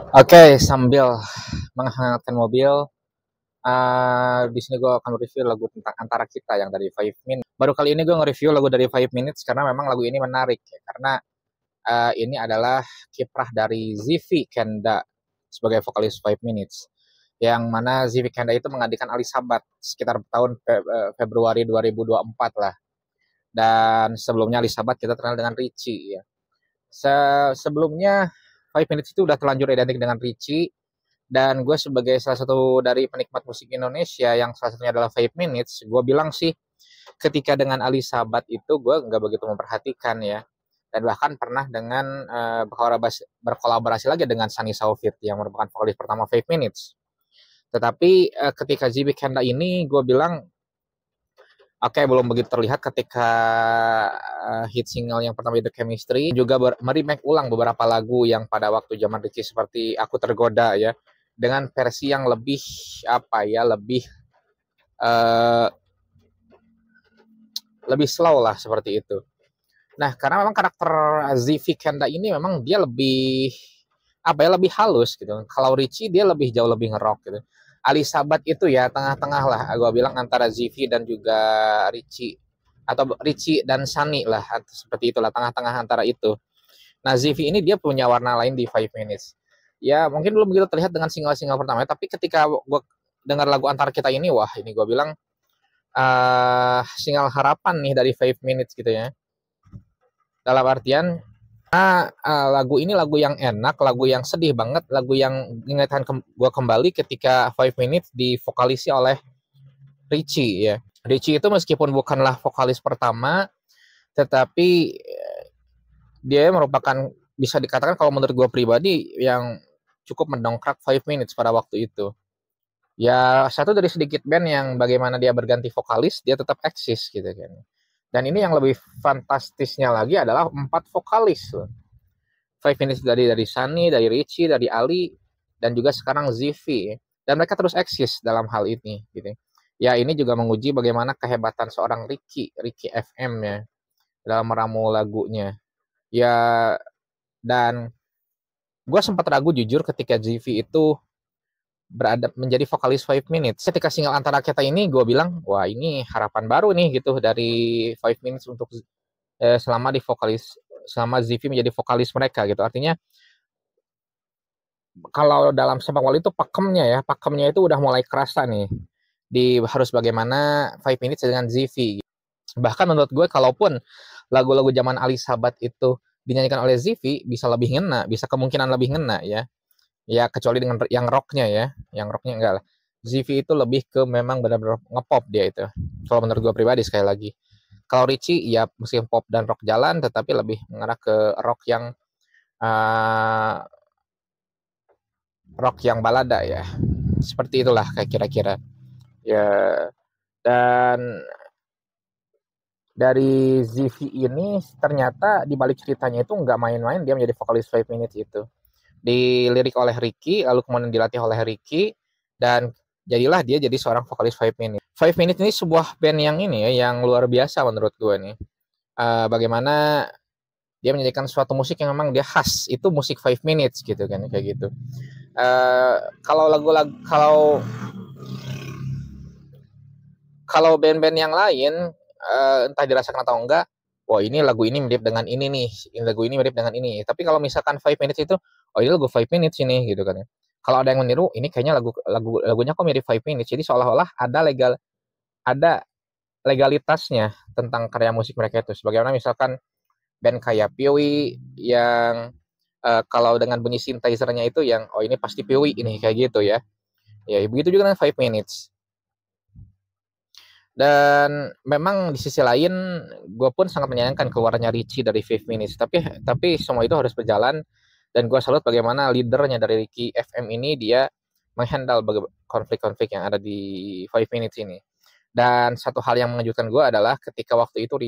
Oke, sambil menghangatkan mobil, di sini gue akan review lagu tentang Antara Kita yang dari Five Minutes. Baru kali ini gue nge-review lagu dari Five Minutes karena memang lagu ini menarik ya. Karena ini adalah kiprah dari Zivi Kenda sebagai vokalis Five Minutes. Yang mana Zivi Kenda itu menggantikan Ali Sabat sekitar tahun Februari 2024 lah. Dan sebelumnya Ali Sabat kita kenal dengan Richie ya. Sebelumnya Five Minutes itu udah terlanjur identik dengan Richie, dan gue sebagai salah satu dari penikmat musik Indonesia yang salah satunya adalah Five Minutes, gue bilang sih ketika dengan Ali Sabat itu gue nggak begitu memperhatikan ya, dan bahkan pernah dengan berkolaborasi lagi dengan Sunny Saufit yang merupakan vokalis pertama Five Minutes. Tetapi ketika JB Kenda ini gue bilang oke, belum begitu terlihat ketika hit single yang pertama itu Chemistry, juga meremake ulang beberapa lagu yang pada waktu zaman Richie seperti Aku Tergoda ya, dengan versi yang lebih apa ya, uh, lebih slow lah seperti itu. Nah, karena memang karakter Zivi Kenda ini memang dia lebih apa ya, lebih halus gitu. Kalau Richie dia jauh lebih ngerok gitu. Ali Sabat itu ya tengah-tengah lah, gue bilang antara Zivi dan juga Richie, atau Richie dan Sunny lah, seperti itulah, tengah-tengah antara itu. Nah, Zivi ini dia punya warna lain di Five Minutes. Ya mungkin belum begitu terlihat dengan single-single pertama, tapi ketika gue dengar lagu Antara Kita ini, wah ini gue bilang single harapan nih dari Five Minutes gitu ya. Dalam artian lagu ini lagu yang enak, lagu yang sedih banget, lagu yang mengingatkan gue kembali ketika Five Minutes divokalisi oleh Richie ya. Richie itu meskipun bukanlah vokalis pertama, tetapi dia merupakan, bisa dikatakan kalau menurut gue pribadi, yang cukup mendongkrak Five Minutes pada waktu itu. Ya satu dari sedikit band yang bagaimana dia berganti vokalis, dia tetap eksis gitu kan. Dan ini yang lebih fantastisnya lagi adalah 4 vokalis loh. Five Minutes dari Sunny, dari Richie, dari Ali, dan juga sekarang Zivi. Dan mereka terus eksis dalam hal ini gitu. Ya ini juga menguji bagaimana kehebatan seorang Ricky FM ya, dalam meramu lagunya. Ya, dan gue sempat ragu jujur ketika Zivi itu berada menjadi vokalis Five Minutes. Ketika single Antara Kita ini gue bilang, wah ini harapan baru nih gitu dari Five Minutes untuk selama Zivi menjadi vokalis mereka gitu. Artinya kalau dalam sepak bola itu pakemnya itu udah mulai kerasa nih, harus bagaimana Five Minutes dengan Zivi. Bahkan menurut gue kalaupun lagu-lagu zaman Ali Sabat itu dinyanyikan oleh Zivi bisa lebih ngena, bisa kemungkinan lebih ngena ya. Ya kecuali dengan yang rocknya ya, yang rocknya enggak lah. Zivi itu lebih ke memang benar-benar ngepop dia itu. Kalau menurut gue pribadi sekali lagi. Kalau Richie ya meski pop dan rock jalan, tetapi lebih mengarah ke uh, rock yang balada ya. Seperti itulah kayak kira-kira. Ya, dan dari Zivi ini ternyata di balik ceritanya itu nggak main-main dia menjadi vokalis Five Minutes itu. Dilirik oleh Ricky, lalu kemudian dilatih oleh Ricky, dan jadilah dia jadi seorang vokalis Five Minutes. Five Minutes ini sebuah band yang ini ya, yang luar biasa menurut gue nih. Bagaimana dia menyanyikan suatu musik yang memang dia khas, itu musik Five Minutes gitu kan, kayak gitu. Kalau lagu-lagu kalau band-band yang lain entah dirasakan atau enggak, wah ini lagu ini mirip dengan ini nih, lagu ini mirip dengan ini. Tapi kalau misalkan Five Minutes itu, oh ini lagu Five Minutes ini gitu kan. Kalau ada yang meniru, ini kayaknya lagunya kok mirip Five Minutes. Jadi seolah-olah ada legalitasnya tentang karya musik mereka itu. Sebagaimana misalkan band kayak Piwi yang kalau dengan bunyi synthesizer-nya itu yang oh ini pasti Piwi ini kayak gitu ya. Ya begitu juga dengan Five Minutes. Dan memang di sisi lain gue pun sangat menyayangkan keluarnya Richie dari Five Minutes, tapi semua itu harus berjalan, dan gue salut bagaimana leadernya dari Ricky FM ini dia menghandle konflik-konflik yang ada di Five Minutes ini. Dan satu hal yang mengejutkan gue adalah ketika waktu itu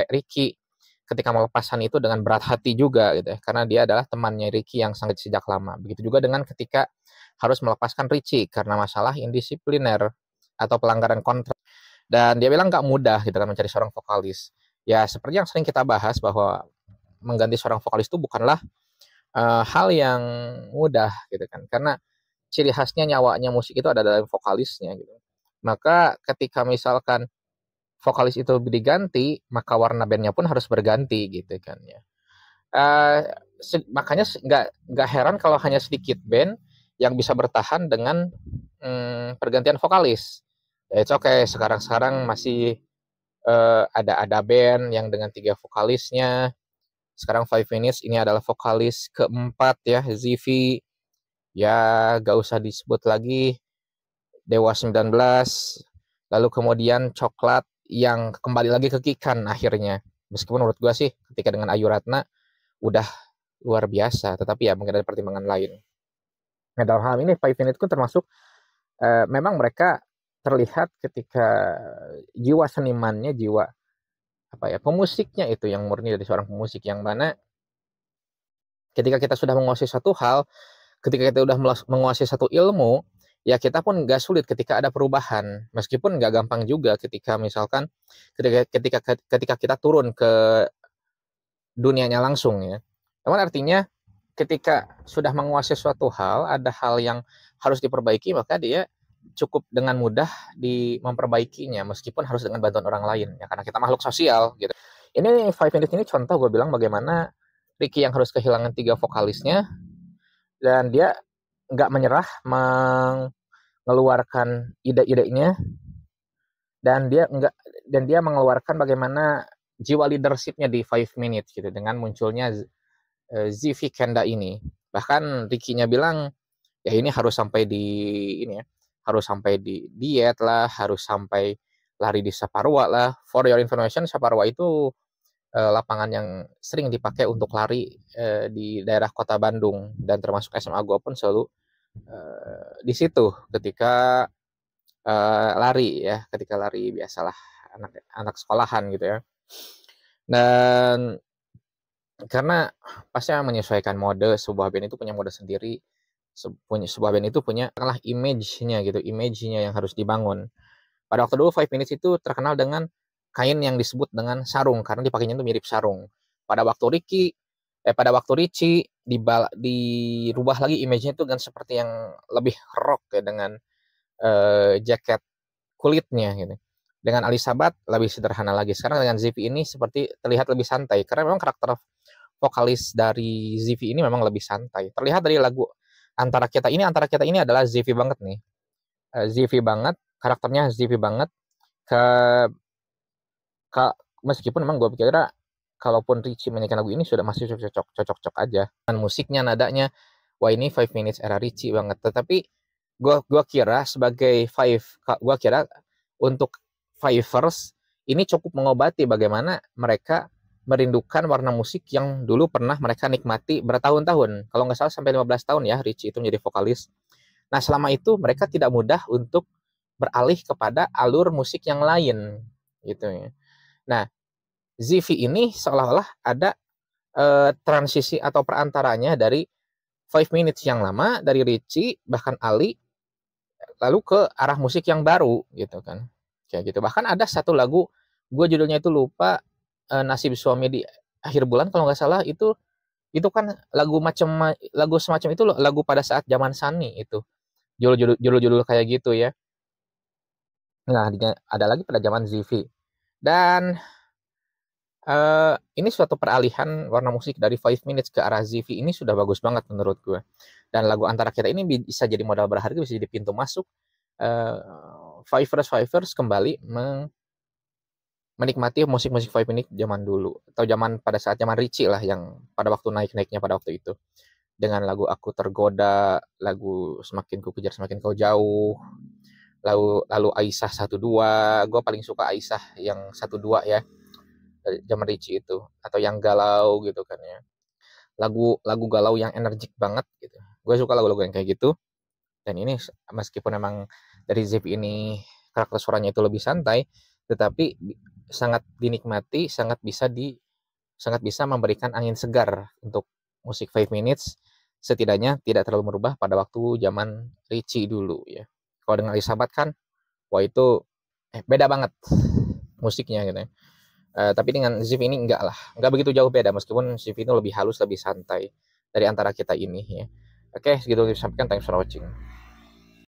Ricky ketika melepasan itu dengan berat hati juga gitu ya, karena dia adalah temannya Ricky yang sangat sejak lama. Begitu juga dengan ketika harus melepaskan Richie karena masalah indisipliner atau pelanggaran kontrak. Dan dia bilang nggak mudah gitu kan mencari seorang vokalis. Ya seperti yang sering kita bahas bahwa mengganti seorang vokalis itu bukanlah hal yang mudah gitu kan. Karena ciri khasnya nyawanya musik itu ada dalam vokalisnya gitu. Maka ketika misalkan vokalis itu diganti, maka warna bandnya pun harus berganti gitu kan ya. Uh, Makanya nggak heran kalau hanya sedikit band yang bisa bertahan dengan pergantian vokalis. Ya itu oke, sekarang masih ada band yang dengan 3 vokalisnya. Sekarang Five Minutes ini adalah vokalis keempat ya, Zivi. Ya gak usah disebut lagi, Dewa 19. Lalu kemudian Coklat yang kembali lagi ke Kikan akhirnya. Meskipun menurut gue sih ketika dengan Ayu Ratna udah luar biasa, tetapi ya mungkin ada pertimbangan lain. Nah dalam hal ini Five Minutes pun termasuk memang mereka terlihat ketika jiwa senimannya, jiwa apa ya, pemusiknya itu yang murni dari seorang pemusik, yang mana ketika kita sudah menguasai satu hal, ketika kita sudah menguasai satu ilmu, ya kita pun nggak sulit ketika ada perubahan, meskipun nggak gampang juga ketika misalkan ketika kita turun ke dunianya langsung ya. Namun artinya ketika sudah menguasai suatu hal, ada hal yang harus diperbaiki, maka dia cukup dengan mudah memperbaikinya, meskipun harus dengan bantuan orang lain ya, karena kita makhluk sosial gitu. Ini Five Minutes ini contoh gue bilang bagaimana Ricky yang harus kehilangan 3 vokalisnya, dan dia nggak menyerah mengeluarkan ide-idenya, dan dia mengeluarkan bagaimana jiwa leadershipnya di Five Minutes gitu, dengan munculnya Zivi Kenda ini. Bahkan Ricky-nya bilang ya ini harus sampai di ini ya, harus sampai di diet lah, harus sampai lari di Saparwa lah. For your information, Saparwa itu lapangan yang sering dipakai untuk lari di daerah kota Bandung, dan termasuk SMA gue pun selalu di situ ketika lari ya, ketika lari biasalah anak sekolahan gitu ya. Dan karena pasti menyesuaikan mode, sebuah band itu punya mode sendiri, sebuah band itu punya image-nya gitu, image-nya yang harus dibangun. Pada waktu dulu Five Minutes itu terkenal dengan kain yang disebut dengan sarung, karena dipakainya itu mirip sarung. Pada waktu Richie dirubah lagi image-nya itu dengan seperti yang lebih rock ya, dengan jaket kulitnya gitu. Dengan Alisabat lebih sederhana lagi. Sekarang dengan Zivi ini seperti terlihat lebih santai, karena memang karakter vokalis dari Zivi ini memang lebih santai. Terlihat dari lagu Antara Kita ini adalah Zivi banget nih. Zivi banget, karakternya Zivi banget. Ke, ke Meskipun memang gue kira kalaupun Richie menyanyikan lagu ini sudah masih cocok aja. Dan musiknya, nadanya, wah ini Five Minutes era Richie banget. Tetapi gue kira untuk Fivers ini cukup mengobati bagaimana mereka merindukan warna musik yang dulu pernah mereka nikmati bertahun-tahun. Kalau nggak salah sampai 15 tahun ya Richie itu menjadi vokalis. Nah selama itu mereka tidak mudah untuk beralih kepada alur musik yang lain gitu ya. Nah Zivi ini seolah-olah ada transisi atau perantaranya dari Five Minutes yang lama, dari Richie bahkan Ali, lalu ke arah musik yang baru gitu kan, kayak gitu. Bahkan ada satu lagu, gue judulnya itu lupa, Nasib Suami di Akhir Bulan kalau nggak salah, itu kan lagu semacam itu, lagu pada saat zaman Sani itu, judul kayak gitu ya. Nah ada lagi pada zaman Zivi. Dan ini suatu peralihan warna musik dari Five Minutes ke arah Zivi ini sudah bagus banget menurut gue. Dan lagu Antara Kita ini bisa jadi modal berharga, bisa jadi pintu masuk Fivers kembali menikmati musik-musik Five Minutes zaman dulu, atau pada saat zaman Richie lah, yang pada waktu naik-naiknya pada waktu itu, dengan lagu Aku Tergoda, lagu Semakin Ku Kejar Semakin Kau Jauh, lalu Aisyah 1-2. Gue paling suka Aisyah yang 1-2 ya, zaman Richie itu, atau yang galau gitu kan ya, lagu galau yang energik banget gitu. Gue suka lagu-lagu yang kayak gitu. Dan ini meskipun memang dari Zip ini karakter suaranya itu lebih santai, tetapi sangat dinikmati, sangat bisa memberikan angin segar untuk musik Five Minutes, setidaknya tidak terlalu merubah pada waktu zaman Richie dulu ya. Kalau dengan Elizabeth kan, wah itu beda banget musiknya gitu ya. Tapi dengan Zip ini enggak begitu jauh beda, meskipun Zip itu lebih halus, lebih santai. dari antara kita ini ya. Oke, segitu yang disampaikan. Thanks for watching.